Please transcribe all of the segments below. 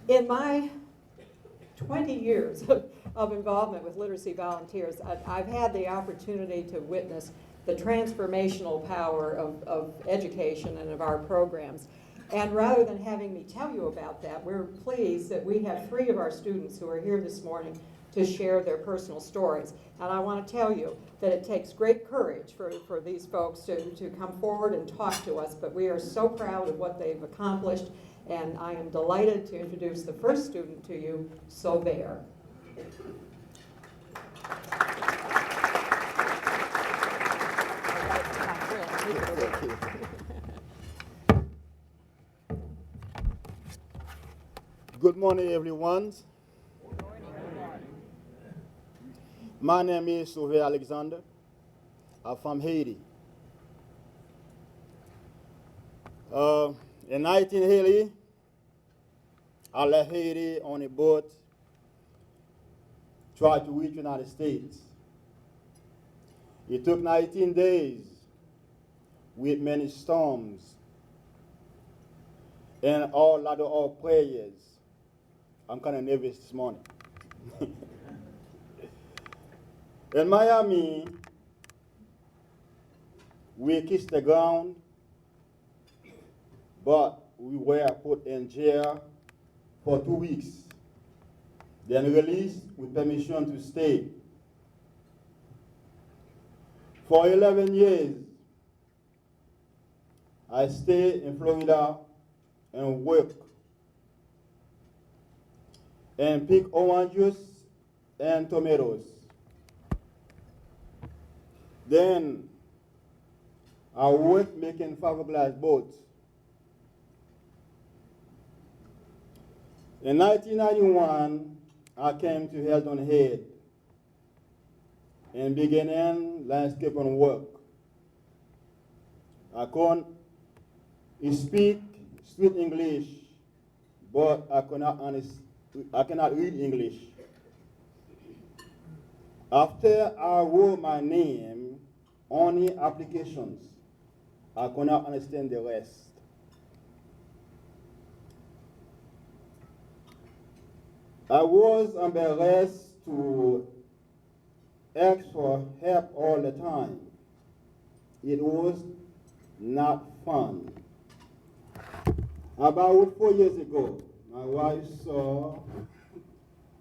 In my 20 years of involvement with literacy volunteers, I've had the opportunity to witness the transformational power of education and of our programs. And rather than having me tell you about that, we're pleased that we have 3 of our students who are here this morning to share their personal stories. And I want to tell you that it takes great courage for these folks to come forward and talk to us, but we are so proud of what they've accomplished, and I am delighted to introduce the first student to you, Sober. Good morning, everyone. My name is Sauvé Alexander. I'm from Haiti. In 1980, I left Haiti on a boat, tried to reach the United States. It took 19 days with many storms and a lot of prayers. I'm kind of nervous this morning. In Miami, we kissed the ground, but we were put in jail for 2 weeks, then released with permission to stay. For 11 years, I stayed in Florida and worked and picked oranges and tomatoes. Then I worked making fiberglass boats. In 1991, I came to Hilton Head and began in landscaping work. I couldn't speak street English, but I cannot read English. After I wrote my name on the applications, I could not understand the rest. I was embarrassed to ask for help all the time. It was not fun. About 4 years ago, my wife saw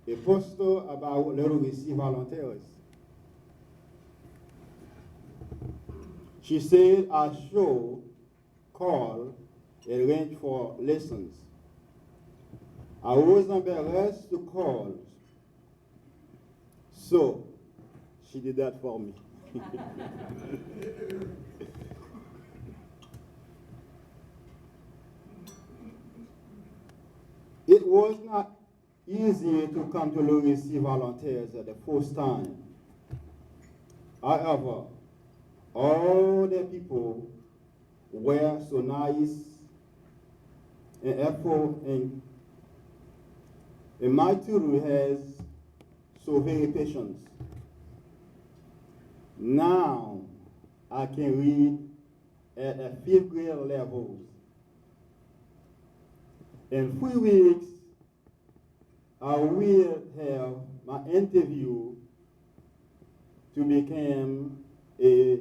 a poster about literacy volunteers. She said I should call and arrange for lessons. I was embarrassed to call, so she did that for me. It was not easy to come to literacy volunteers at the first time. However, all the people were so nice and helpful, and my tutor has so very patient. Now I can read at a 5th grade level. In 3 weeks, I will have my interview to become a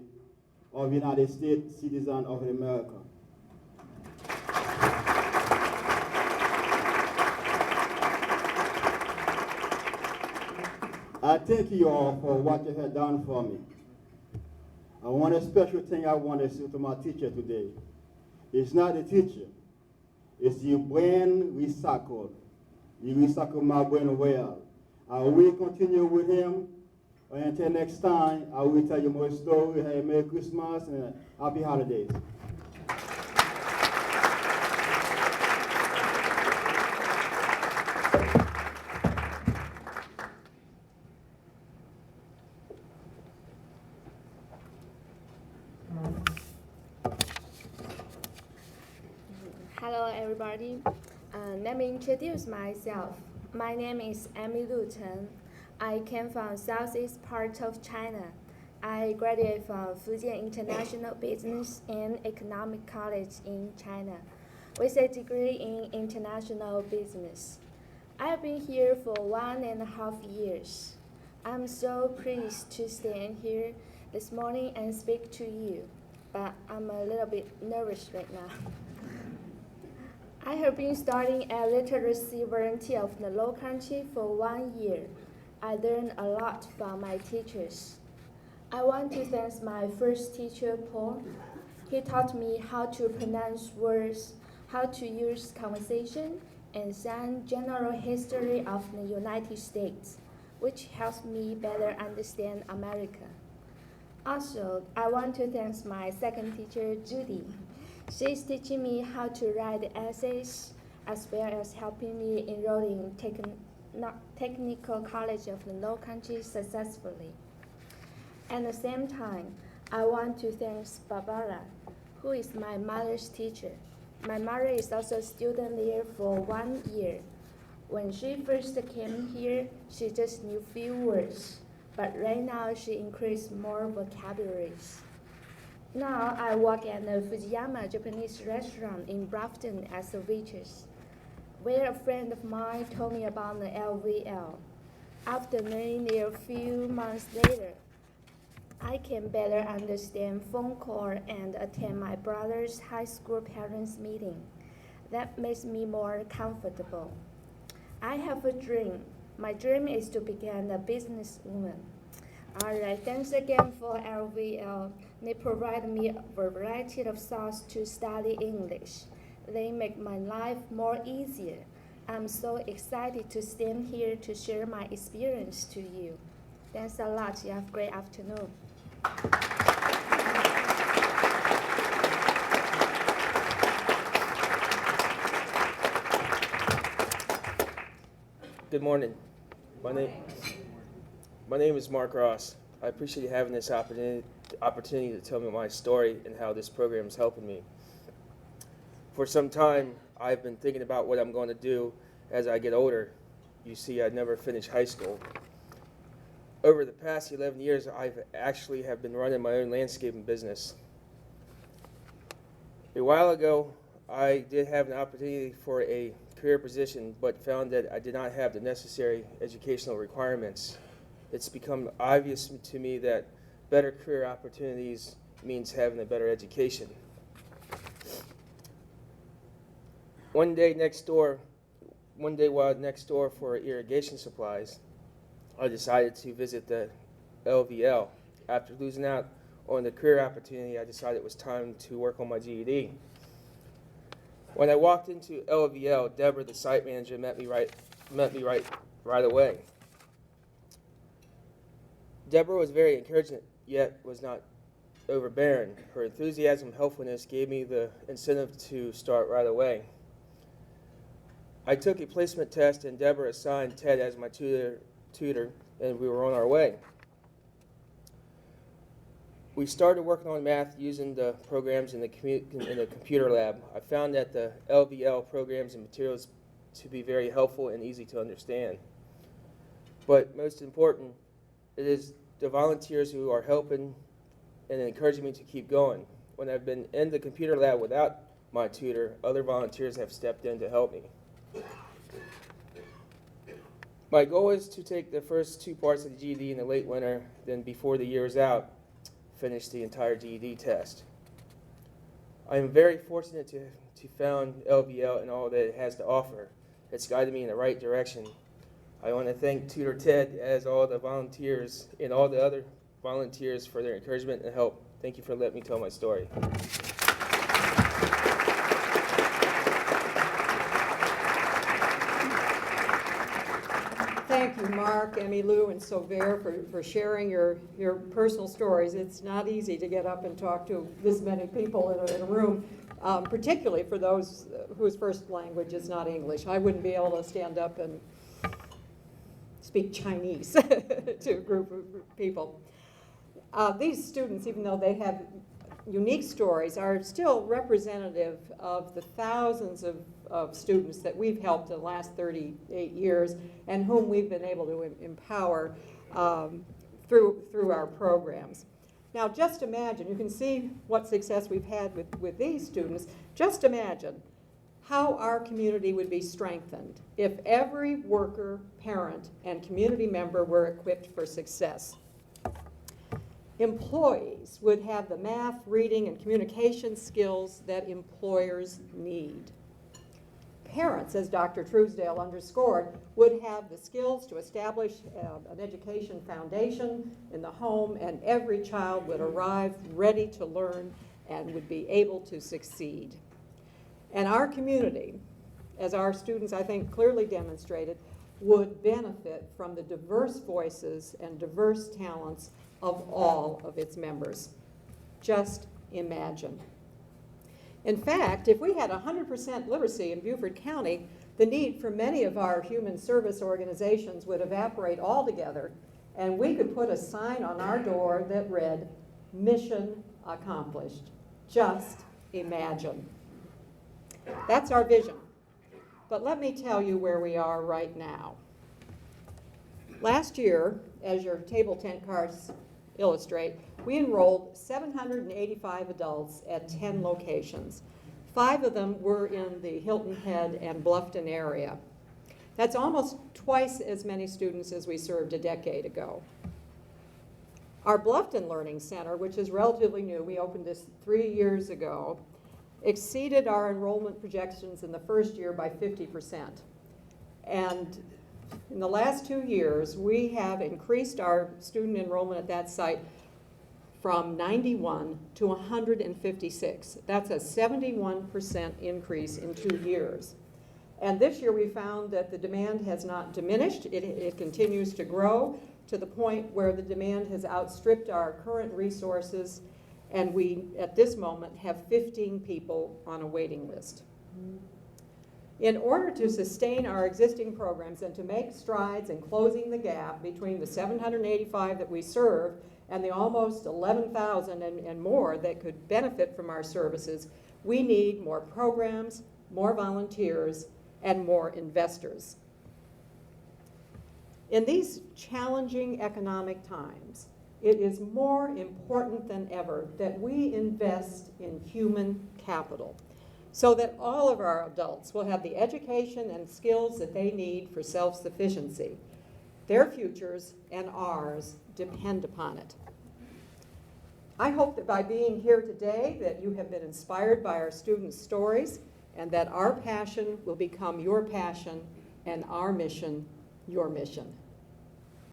United States citizen of America. I thank you all for what you have done for me. I want a special thing I want to say to my teacher today. It's not the teacher, it's your brain recycled. You recycle my brain well. I will continue with him. Until next time, I will tell you more stories. Have a Merry Christmas and Happy Holidays. Hello, everybody. Let me introduce myself. My name is Amy Lu Chen. I came from southeast part of China. I graduated from Fujian International Business and Economic College in China with a degree in international business. I've been here for 1.5 years. I'm so pleased to stand here this morning and speak to you, but I'm a little bit nervous right now. I have been studying as literacy volunteer of the Lowcountry for 1 year. I learned a lot from my teachers. I want to thank my first teacher, Paul. He taught me how to pronounce words, how to use conversation, and some general history of the United States, which helps me better understand America. Also, I want to thank my second teacher, Judy. She's teaching me how to write essays, as well as helping me enroll in technical college of the Lowcountry successfully. At the same time, I want to thank Barbara, who is my mother's teacher. My mother is also a student there for 1 year. When she first came here, she just knew few words, but right now she increased more vocabularies. Now I work at the Fujiyama Japanese restaurant in Bluffton as a waitress, where a friend of mine told me about the LVL. After learning there a few months later, I can better understand phone call and attend my brother's high school parents meeting. That makes me more comfortable. I have a dream. My dream is to become a businesswoman. Alright, thanks again for LVL. They provide me a variety of sources to study English. They make my life more easier. I'm so excited to stand here to share my experience to you. Thanks a lot. You have a great afternoon. Good morning. My name is Mark Ross. I appreciate having this opportunity to tell me my story and how this program is helping me. For some time, I've been thinking about what I'm going to do as I get older. You see, I never finished high school. Over the past 11 years, I've actually have been running my own landscaping business. A while ago, I did have an opportunity for a career position, but found that I did not have the necessary educational requirements. It's become obvious to me that better career opportunities means having a better education. One day while next door for irrigation supplies, I decided to visit the LVL. After losing out on the career opportunity, I decided it was time to work on my GED. When I walked into LVL, Deborah, the site manager, met me right away. Deborah was very encouraging, yet was not overbearing. Her enthusiasm and helpfulness gave me the incentive to start right away. I took a placement test, and Deborah assigned Ted as my tutor, and we were on our way. We started working on math using the programs in the computer lab. I found that the LVL programs and materials to be very helpful and easy to understand. But most important, it is the volunteers who are helping and encouraging me to keep going. When I've been in the computer lab without my tutor, other volunteers have stepped in to help me. My goal is to take the first 2 parts of the GED in the late winter, then before the year is out, finish the entire GED test. I am very fortunate to found LVL and all that it has to offer. It's guided me in the right direction. I want to thank Tutor Ted, as all the volunteers and all the other volunteers for their encouragement and help. Thank you for letting me tell my story. Thank you, Mark, Emmy Lou, and Sauvere for sharing your personal stories. It's not easy to get up and talk to this many people in a room, particularly for those whose first language is not English. I wouldn't be able to stand up and speak Chinese to a group of people. These students, even though they have unique stories, are still representative of the thousands of students that we've helped in the last 38 years and whom we've been able to empower through our programs. Now just imagine, you can see what success we've had with these students. Just imagine how our community would be strengthened if every worker, parent, and community member were equipped for success. Employees would have the math, reading, and communication skills that employers need. Parents, as Dr. Truesdale underscored, would have the skills to establish an education foundation in the home, and every child would arrive ready to learn and would be able to succeed. And our community, as our students I think clearly demonstrated, would benefit from the diverse voices and diverse talents of all of its members. Just imagine. In fact, if we had 100% literacy in Beaufort County, the need for many of our human service organizations would evaporate altogether, and we could put a sign on our door that read, "Mission accomplished." Just imagine. That's our vision. But let me tell you where we are right now. Last year, as your table tent cards illustrate, we enrolled 785 adults at 10 locations. 5 of them were in the Hilton Head and Bluffton area. That's almost twice as many students as we served a decade ago. Our Bluffton Learning Center, which is relatively new, we opened this 3 years ago, exceeded our enrollment projections in the first year by 50%. And in the last 2 years, we have increased our student enrollment at that site from 91 to 156. That's a 71% increase in 2 years. And this year we found that the demand has not diminished. It continues to grow to the point where the demand has outstripped our current resources, and we, at this moment, have 15 people on a waiting list. In order to sustain our existing programs and to make strides in closing the gap between the 785 that we serve and the almost 11,000 and more that could benefit from our services, we need more programs, more volunteers, and more investors. In these challenging economic times, it is more important than ever that we invest in human capital so that all of our adults will have the education and skills that they need for self-sufficiency. Their futures and ours depend upon it. I hope that by being here today that you have been inspired by our students' stories and that our passion will become your passion and our mission your mission.